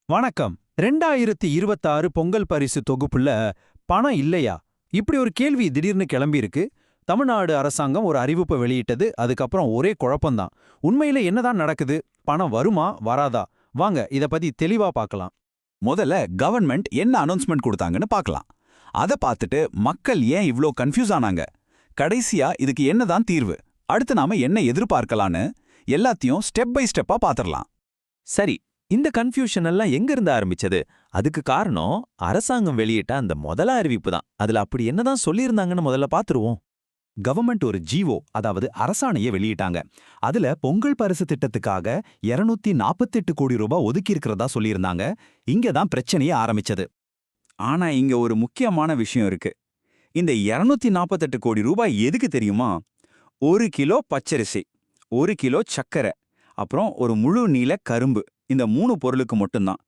வணக்கம். 2026 பொங்கல் பரிசு தொகுப்புல பணம் இல்லையா? இப்படி ஒரு கேள்வி திடீர்னு கிளம்பியிருக்கு. தமிழ்நாடு அரசாங்கம் ஒரு அறிவிப்பை வெளியிட்டது. அதுக்கப்புறம் ஒரே குழப்பம்தான். உண்மையில என்னதான் நடக்குது? பணம் வருமா வராதா? வாங்க இத பத்தி தெளிவா பார்க்கலாம். முதல்ல கவர்மெண்ட் என்ன அனௌன்ஸ்மெண்ட் கொடுத்தாங்கன்னு பார்க்கலாம். அதை பார்த்துட்டு மக்கள் ஏன் இவ்ளோ கன்ஃபியூஸ் ஆனாங்க, கடைசியா இதுக்கு என்னதான் தீர்வு, அடுத்து நாம என்ன எதிர்பார்க்கலான்னு எல்லாத்தையும் ஸ்டெப் பை ஸ்டெப்பா பார்த்துடலாம். சரி, இந்த கன்ஃபியூஷன் எல்லாம் எங்க இருந்து ஆரம்பிச்சது? அதுக்கு காரணம் அரசாங்கம் வெளியிட்ட அந்த முதல அறிவிப்பு தான். அதுல அப்படி என்னதான் சொல்லியிருந்தாங்கன்னு முதல்ல பாத்துருவோம். கவர்மெண்ட் ஒரு ஜிஓ, அதாவது அரசாணையை வெளியிட்டாங்க. அதுல பொங்கல் பரிசு திட்டத்துக்காக 248 கோடி ரூபாய் ஒதுக்கியிருக்கிறதா சொல்லியிருந்தாங்க. இங்க தான் பிரச்சனையே ஆரம்பிச்சது. ஆனா இங்க ஒரு முக்கியமான விஷயம் இருக்கு. இந்த 248 கோடி ரூபாய் எதுக்கு தெரியுமா? 1 கிலோ பச்சரிசி, 1 கிலோ சக்கரை, அப்புறம் ஒரு முழு நீல கரும்பு, இந்த 3 பொருளுக்கு மட்டும்தான்.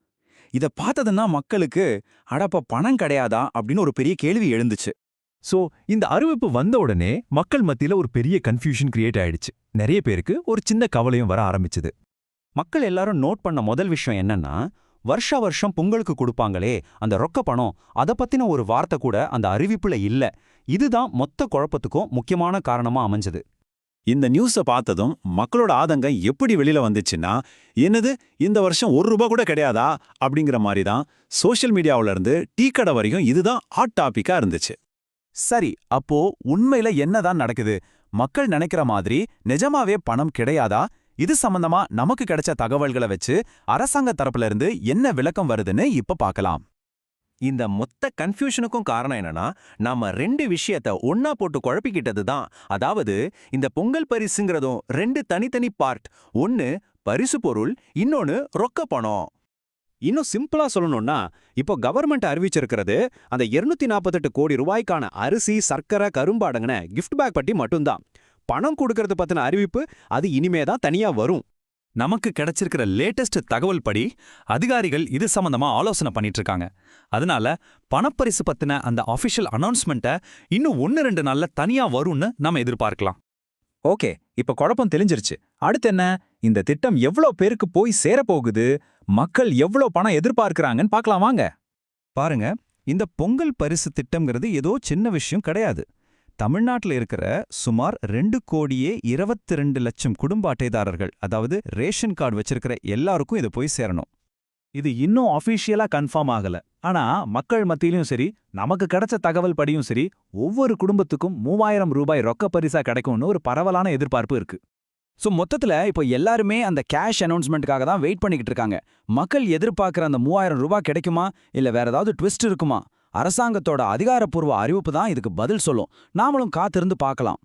இத பார்த்ததுன்னா மக்களுக்கு அடப்ப பணம் கிடையாதா அப்படின்னு ஒரு பெரிய கேள்வி எழுந்துச்சு. சோ இந்த அறிவிப்பு வந்த உடனே மக்கள் மத்தியில ஒரு பெரிய கன்ஃபியூஷன் கிரியேட் ஆயிடுச்சு. நிறைய பேருக்கு ஒரு சின்ன கவலையும் வர ஆரம்பிச்சது. மக்கள் எல்லாரும் நோட் பண்ண முதல் விஷயம் என்னன்னா, வருஷா வருஷம் பொங்கலுக்கு கொடுப்பாங்களே அந்த ரொக்க பணம், அதை பத்தின ஒரு வார்த்தை கூட அந்த அறிவிப்புல இல்ல. இதுதான் மொத்த குழப்பத்துக்கும் முக்கியமான காரணமா அமைஞ்சது. இந்த நியூஸை பார்த்ததும் மக்களோட ஆதங்கம் எப்படி வெளியில வந்துச்சுன்னா, என்னது இந்த வருஷம் ₹1 கூட கிடையாதா அப்படிங்கிற மாதிரி தான் சோஷியல் மீடியாவில இருந்து டீ கடை வரைக்கும் இதுதான் ஹாட் டாபிக்கா இருந்துச்சு. சரி, அப்போ உண்மையில என்னதான் நடக்குது? மக்கள் நினைக்கிற மாதிரி நிஜமாவே பணம் கிடையாதா? இது சம்பந்தமா நமக்கு கிடைச்ச தகவல்களை வச்சு அரசாங்க தரப்புல இருந்து என்ன விளக்கம் வருதுன்னு இப்ப பார்க்கலாம். இந்த மொத்த கன்ஃபியூஷனுக்கும் காரணம் என்னன்னா, நாம 2 விஷயத்த ஒன்னா போட்டு குழப்பிக்கிட்டது தான். அதாவது இந்த பொங்கல் பரிசுங்கிறதும் 2 தனித்தனி பார்ட். ஒன்னு பரிசு பொருள், இன்னொன்னு ரொக்க பணம். இன்னும் சிம்பிளா சொல்லணும்னா, இப்போ கவர்மெண்ட் அறிவிச்சிருக்கிறது அந்த 248 கோடி ரூபாய்க்கான அரிசி, சர்க்கரை, கரும்பு அடங்கின கிஃப்ட் பேக் பட்டி மட்டும்தான். பணம் கொடுக்கறது பத்தின அறிவிப்பு அது இனிமே தான் தனியா வரும். நமக்கு கிடைச்சிருக்கிற லேட்டஸ்ட் தகவல் படி அதிகாரிகள் இது சம்பந்தமா ஆலோசனை பண்ணிட்டு இருக்காங்க. அதனால பணப்பரிசு பத்தின அந்த அஃபிஷியல் அனௌன்ஸ்மெண்ட்டை இன்னும் 1-2 நாள்ல தனியா வரும்னு நாம எதிர்பார்க்கலாம். ஓகே, இப்ப குழப்பம் தெளிஞ்சிருச்சு. அடுத்து என்ன? இந்த திட்டம் எவ்வளோ பேருக்கு போய் சேரப்போகுது, மக்கள் எவ்வளோ பணம் எதிர்பார்க்கறாங்கன்னு பார்க்கலாம் வாங்க. பாருங்க, இந்த பொங்கல் பரிசு திட்டம்ங்கிறது ஏதோ சின்ன விஷயம் கிடையாது. தமிழ்நாட்டில் இருக்கிற சுமார் 2,22 லட்சம் குடும்ப அட்டைதாரர்கள், அதாவது ரேஷன் கார்டு வச்சிருக்கிற எல்லாருக்கும் இது போய் சேரணும். இது இன்னும் அஃபிஷியலா கன்ஃபார்ம் ஆகல. ஆனா மக்கள் மத்தியிலும் சரி, நமக்கு கிடைச்ச தகவல் படியும் சரி, ஒவ்வொரு குடும்பத்துக்கும் ₹3000 ரொக்க பரிசா கிடைக்கும்னு ஒரு பரவலான எதிர்பார்ப்பு இருக்கு. சோ மொத்தத்துல இப்போ எல்லாருமே அந்த கேஷ் அனௌன்ஸ்மெண்ட்டுக்காக தான் வெயிட் பண்ணிக்கிட்டு இருக்காங்க. மக்கள் எதிர்பார்க்கிற அந்த ₹3000 கிடைக்குமா, இல்ல வேற ஏதாவது ட்விஸ்ட் இருக்குமா? அரசாங்கத்தோட அதிகாரப்பூர்வ அறிவிப்பு தான் இதுக்கு பதில் சொல்லும். நாமளும் காத்திருந்து பார்க்கலாம்.